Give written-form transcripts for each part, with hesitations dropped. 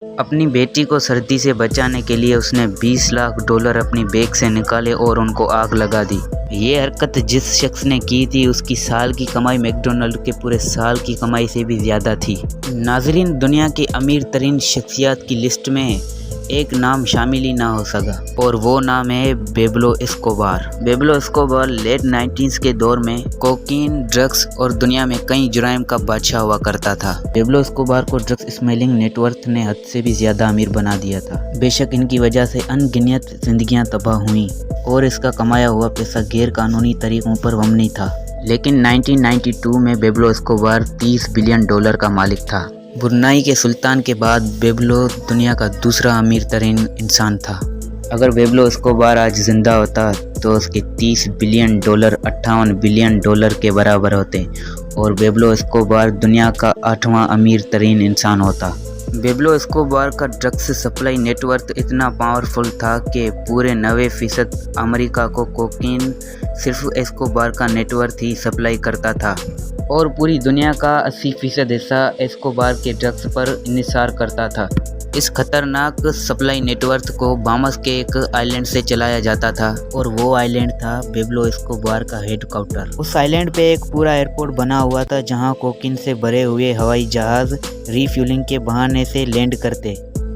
اپنی بیٹی کو سردی سے بچانے کے لیے اس نے $20 لاکھ اپنی بیگ سے نکالے اور ان کو آگ لگا دی۔ یہ حرکت جس شخص نے کی تھی اس کی سال کی کمائی میک ڈونلڈ کے پورے سال کی کمائی سے بھی زیادہ تھی۔ ناظرین، دنیا کی امیر ترین شخصیات کی لسٹ میں ایک نام شامل ہی نہ ہو سکا اور وہ نام ہے پیبلو اسکوبار۔ پیبلو اسکوبار لیٹ 90s کے دور میں کوکین، ڈرگس اور دنیا میں کئی جرائم کا بادشاہ ہوا کرتا تھا۔ پیبلو اسکوبار کو ڈرگس اسمیگلنگ نیٹ ورتھ نے حد سے بھی زیادہ امیر بنا دیا تھا۔ بے شک ان کی وجہ سے ان گنت زندگیاں تباہ ہوئیں اور اس کا کمایا ہوا پیسہ غیر قانونی طریقوں پر مبنی تھا، لیکن 1992 میں پیبلو اسکوبار $30 بلین کا مالک تھا۔ برونائی کے سلطان کے بعد پیبلو دنیا کا دوسرا امیر ترین انسان تھا۔ اگر پیبلو اسکوبار آج زندہ ہوتا تو اس کے $30 بلین $58 بلین کے برابر ہوتے اور پیبلو اسکوبار دنیا کا 8واں امیر ترین انسان ہوتا۔ پیبلو اسکوبار کا ڈرگس سپلائی نیٹ ورک اتنا پاورفل تھا کہ پورے 90% امریکہ کو کوکین صرف اسکوبار کا نیٹ ورک ہی سپلائی کرتا تھا اور پوری دنیا کا 80% حصہ اسکوبار کے ڈرگس پر انحصار کرتا تھا۔ اس خطرناک سپلائی نیٹ ورک کو بامس کے ایک آئی لینڈ سے چلایا جاتا تھا اور وہ آئی لینڈ تھا پیبلو اسکوبار کا ہیڈ کوارٹر۔ اس آئی لینڈ پہ ایک پورا ایئرپورٹ بنا ہوا تھا جہاں کوکین سے بھرے ہوئے ہوائی جہاز ری فیولنگ کے بہانے سے لینڈ کرتے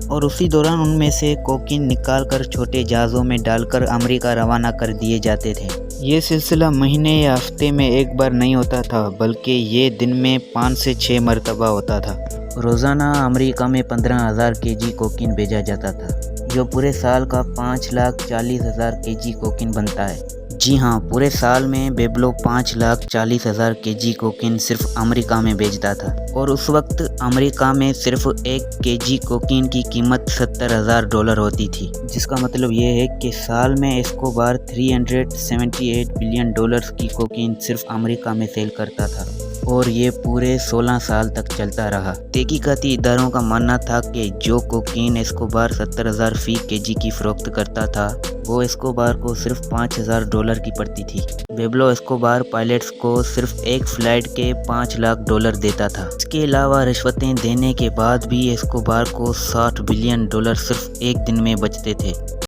اور اسی دوران ان میں سے کوکین نکال کر چھوٹے جہازوں میں ڈال کر امریکہ روانہ کر دیے جاتے تھے۔ یہ سلسلہ مہینے یا ہفتے میں ایک بار نہیں ہوتا تھا بلکہ یہ دن میں 5 سے 6 مرتبہ ہوتا تھا۔ روزانہ امریکہ میں 15,000 kg کوکین بھیجا جاتا تھا جو پورے سال کا 5,40,000 kg کوکین بنتا ہے۔ جی ہاں، پورے سال میں پیبلو 5,40,000 kg کوکین صرف امریکہ میں بیچتا تھا اور اس وقت امریکہ میں صرف 1 kg کوکین کی قیمت $70,000 ہوتی تھی، جس کا مطلب یہ ہے کہ سال میں اسکوبار $378 بلین کی کوکین صرف امریکہ میں سیل کرتا تھا اور یہ پورے 16 سال تک چلتا رہا۔ تحقیقاتی اداروں کا ماننا تھا کہ جو کوکین اسکوبار $70,000 فی kg کی فروخت کرتا تھا وہ اسکوبار کو صرف $5,000 کی پڑتی تھی۔ پیبلو اسکوبار پائلٹس کو صرف ایک فلائٹ کے $5 لاکھ دیتا تھا۔ اس کے علاوہ رشوتیں دینے کے بعد بھی اسکوبار کو $60 بلین صرف ایک دن میں بچتے تھے۔